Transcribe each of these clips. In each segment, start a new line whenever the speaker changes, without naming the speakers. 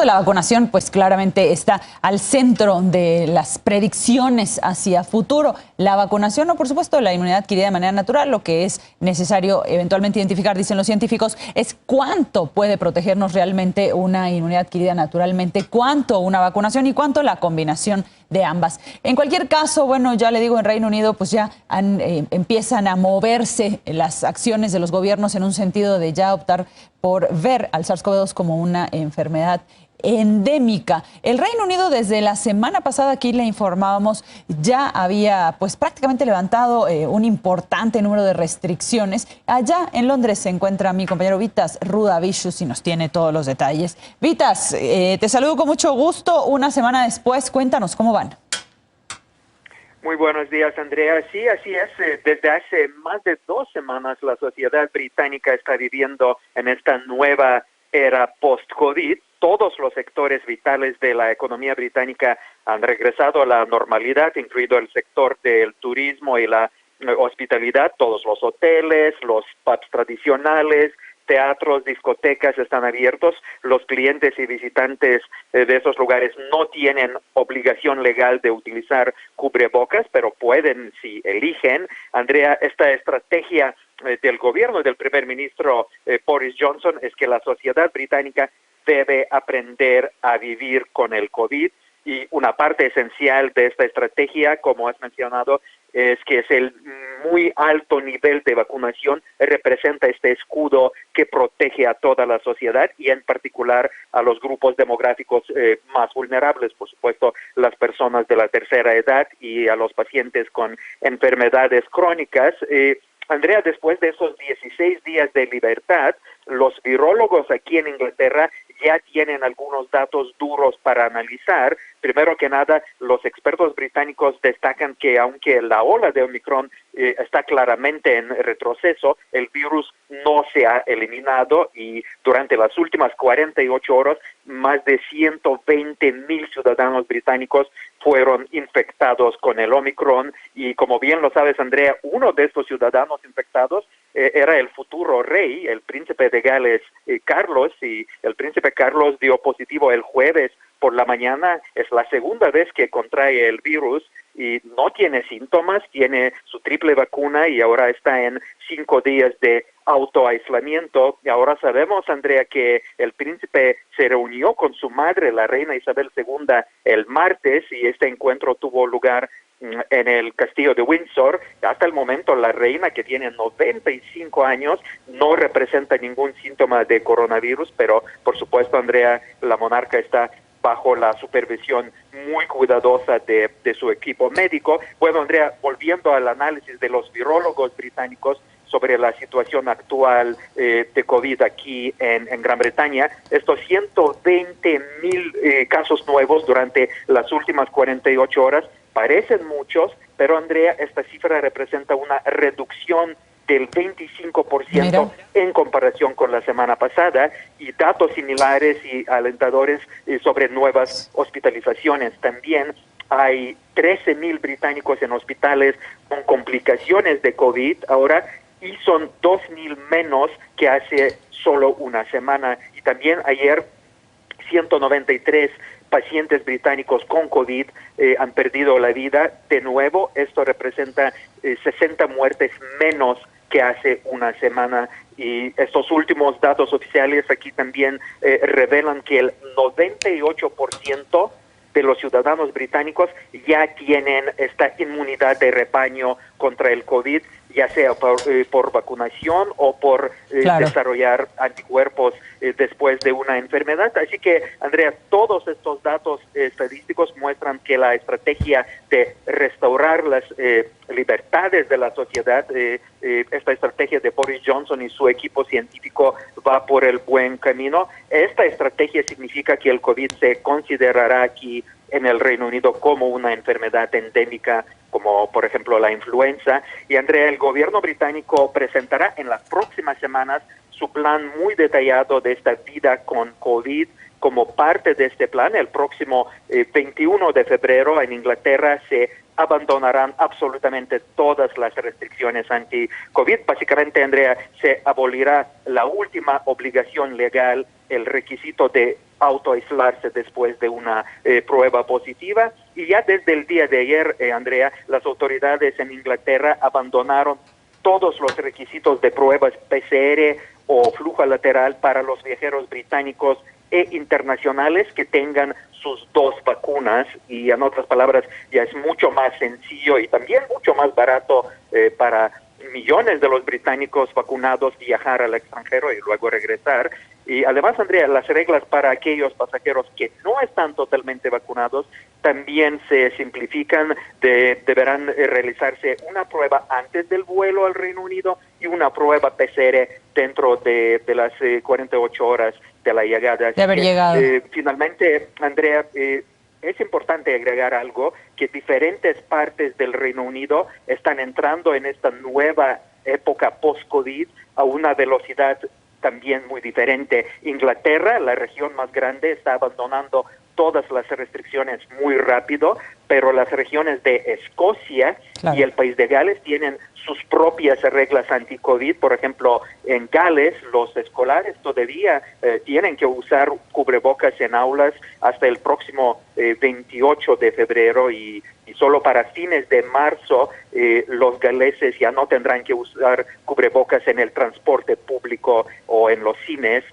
de la vacunación, pues claramente está al centro de las predicciones hacia futuro. La vacunación o, por supuesto, la inmunidad adquirida de manera natural, lo que es necesario eventualmente identificar, dicen los científicos, es cuánto puede protegernos realmente una inmunidad adquirida naturalmente, cuánto una vacunación y cuánto la combinación de ambas. En cualquier caso, bueno, ya le digo, en Reino Unido pues ya empiezan a moverse las acciones de los gobiernos en un sentido de ya optar por ver al SARS-CoV-2 como una enfermedad endémica. El Reino Unido desde la semana pasada, aquí le informábamos, ya había pues prácticamente levantado un importante número de restricciones. Allá en Londres se encuentra mi compañero Vitas Rudavicius y nos tiene todos los detalles. Vitas, te saludo con mucho gusto. Una semana después, cuéntanos cómo van.
Muy buenos días, Andrea. Sí, así es. Desde hace más de 2 semanas la sociedad británica está viviendo en esta nueva era post-COVID. Todos los sectores vitales de la economía británica han regresado a la normalidad, incluido el sector del turismo y la hospitalidad. Todos los hoteles, los pubs tradicionales, teatros, discotecas están abiertos. Los clientes y visitantes de esos lugares no tienen obligación legal de utilizar cubrebocas, pero pueden si eligen. Andrea, esta estrategia del gobierno del primer ministro Boris Johnson es que la sociedad británica debe aprender a vivir con el COVID, y una parte esencial de esta estrategia, como has mencionado, es que es el muy alto nivel de vacunación representa este escudo que protege a toda la sociedad y en particular a los grupos demográficos más vulnerables, por supuesto las personas de la tercera edad y a los pacientes con enfermedades crónicas. Andrea, después de esos 16 días de libertad, los virólogos aquí en Inglaterra ya tienen algunos datos duros para analizar. Primero que nada, los expertos británicos destacan que aunque la ola de Omicron está claramente en retroceso, el virus no se ha eliminado y durante las últimas 48 horas, más de 120,000 ciudadanos británicos fueron infectados con el Omicron y como bien lo sabes, Andrea, uno de estos ciudadanos infectados era el futuro rey, el príncipe de Gales, Carlos, y el príncipe Carlos dio positivo el jueves por la mañana. Es la segunda vez que contrae el virus y no tiene síntomas, tiene su triple vacuna y ahora está en 5 días de autoaislamiento. Y ahora sabemos, Andrea, que el príncipe se reunió con su madre, la reina Isabel II, el martes y este encuentro tuvo lugar en el castillo de Windsor. Hasta el momento la reina, que tiene 95 años, no representa ningún síntoma de coronavirus, pero por supuesto, Andrea, la monarca está bajo la supervisión muy cuidadosa de su equipo médico. Bueno, Andrea, volviendo al análisis de los virólogos británicos sobre la situación actual de COVID aquí en Gran Bretaña, estos 120,000 casos nuevos durante las últimas 48 horas parecen muchos, pero Andrea, esta cifra representa una reducción del 25% en comparación con la semana pasada y datos similares y alentadores sobre nuevas hospitalizaciones. También hay 13,000 británicos en hospitales con complicaciones de COVID ahora y son 2,000 menos que hace solo una semana. Y también ayer 193 pacientes británicos con COVID han perdido la vida. De nuevo, esto representa 60 muertes menos que hace una semana y estos últimos datos oficiales aquí también revelan que el 98% de los ciudadanos británicos ya tienen esta inmunidad de rebaño contra el COVID, ya sea por vacunación o por desarrollar anticuerpos después de una enfermedad. Así que, Andrea, todos estos datos estadísticos muestran que la estrategia de restaurar las libertades de la sociedad, esta estrategia de Boris Johnson y su equipo científico va por el buen camino. Esta estrategia significa que el COVID se considerará aquí en el Reino Unido como una enfermedad endémica, como por ejemplo la influenza. Y Andrea, el gobierno británico presentará en las próximas semanas su plan muy detallado de esta vida con COVID como parte de este plan, el próximo 21 de febrero en Inglaterra se abandonarán absolutamente todas las restricciones anti-COVID. Básicamente, Andrea, se abolirá la última obligación legal, el requisito de autoaislarse después de una prueba positiva. Y ya desde el día de ayer, Andrea, las autoridades en Inglaterra abandonaron todos los requisitos de pruebas PCR o flujo lateral para los viajeros británicos e internacionales que tengan sus 2 vacunas, y en otras palabras ya es mucho más sencillo y también mucho más barato para millones de los británicos vacunados viajar al extranjero y luego regresar. Y además, Andrea, las reglas para aquellos pasajeros que no están totalmente vacunados también se simplifican. Deberán realizarse una prueba antes del vuelo al Reino Unido y una prueba PCR dentro de las 48 horas de la llegada.
De haber llegado.
Finalmente, Andrea, es importante agregar algo, que diferentes partes del Reino Unido están entrando en esta nueva época post-COVID a una velocidad también muy diferente. Inglaterra, la región más grande, está abandonando todas las restricciones muy rápido, pero las regiones de Escocia y el país de Gales tienen sus propias reglas anti-COVID. Por ejemplo, en Gales los escolares todavía tienen que usar cubrebocas en aulas hasta el próximo 28 de febrero y solo para fines de marzo los galeses ya no tendrán que usar cubrebocas en el transporte público o en los cines.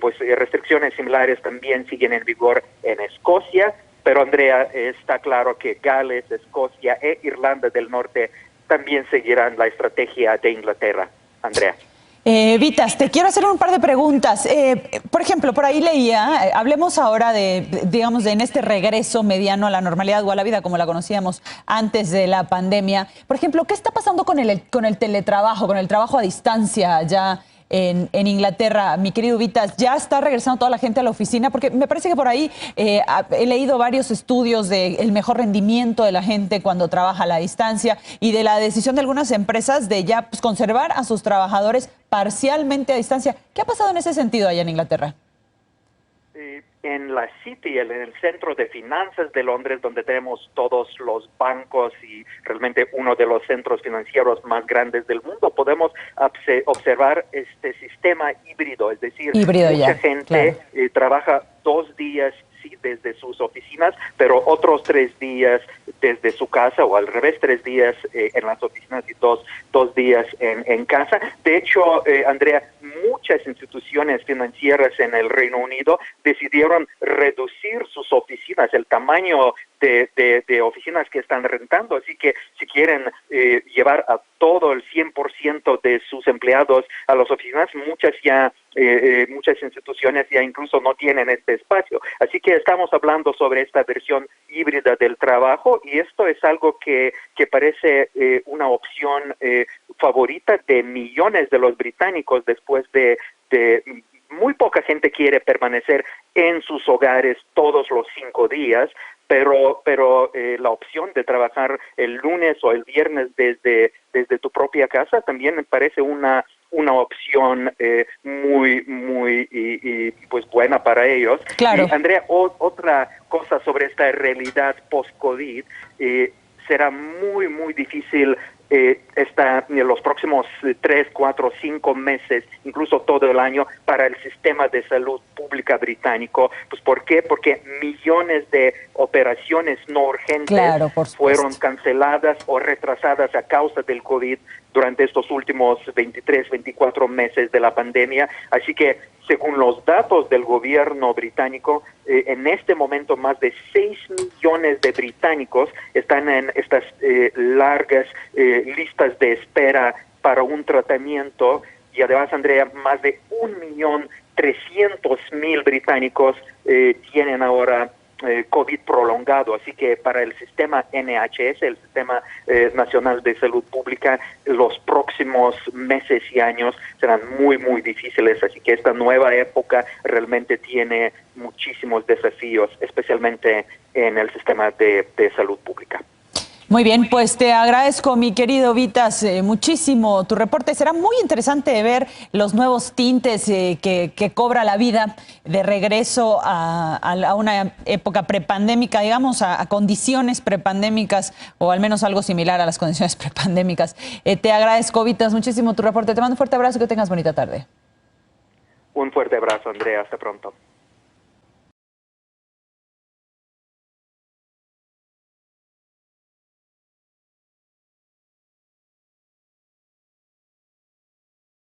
Pues restricciones similares también siguen en vigor en Escocia, pero Andrea, está claro que Gales, Escocia e Irlanda del Norte también seguirán la estrategia de Inglaterra. Andrea.
Vitas, te quiero hacer un par de preguntas. Por ejemplo, por ahí leía, hablemos ahora digamos, en este regreso mediano a la normalidad o a la vida como la conocíamos antes de la pandemia. Por ejemplo, ¿qué está pasando con el teletrabajo, con el trabajo a distancia allá en Inglaterra? Mi querido Vitas, ¿ya está regresando toda la gente a la oficina? Porque me parece que por ahí he leído varios estudios del mejor rendimiento de la gente cuando trabaja a la distancia y de la decisión de algunas empresas de ya conservar a sus trabajadores parcialmente a distancia. ¿Qué ha pasado en ese sentido allá en Inglaterra?
En la City, en el centro de finanzas de Londres, donde tenemos todos los bancos y realmente uno de los centros financieros más grandes del mundo, podemos observar este sistema híbrido, es decir, mucha gente trabaja 2 días desde sus oficinas, pero otros 3 días desde su casa, o al revés, 3 días en las oficinas y dos días en casa. De hecho, Andrea, muchas instituciones financieras en el Reino Unido decidieron reducir sus oficinas, el tamaño de oficinas que están rentando, así que si quieren llevar a todo el 100% de sus empleados a las oficinas, muchas instituciones ya incluso no tienen este espacio. Así que estamos hablando sobre esta versión híbrida del trabajo, y esto es algo que parece una opción favorita de millones de los británicos después de muy poca gente quiere permanecer en sus hogares todos los 5 días, pero la opción de trabajar el lunes o el viernes desde tu propia casa también me parece una opción muy pues buena para ellos.
Claro.
Y, Andrea, otra cosa sobre esta realidad post-COVID, será muy difícil en los próximos 3, 4, 5 meses, incluso todo el año, para el sistema de salud pública británico. Pues ¿por qué? Porque millones de operaciones no urgentes fueron canceladas o retrasadas a causa del COVID durante estos últimos 23, 24 meses de la pandemia. Así que, según los datos del gobierno británico, en este momento más de 6 millones de británicos están en estas largas listas de espera para un tratamiento, y además, Andrea, más de 1.300.000 británicos tienen ahora COVID prolongado. Así que para el sistema NHS, el Sistema Nacional de Salud Pública, los próximos meses y años serán muy difíciles. Así que esta nueva época realmente tiene muchísimos desafíos, especialmente en el sistema de salud pública.
Muy bien, pues te agradezco, mi querido Vitas, muchísimo tu reporte. Será muy interesante ver los nuevos tintes que cobra la vida de regreso a una época prepandémica, digamos, a condiciones prepandémicas, o al menos algo similar a las condiciones prepandémicas. Te agradezco, Vitas, muchísimo tu reporte. Te mando un fuerte abrazo y que tengas bonita tarde.
Un fuerte abrazo, Andrea. Hasta pronto.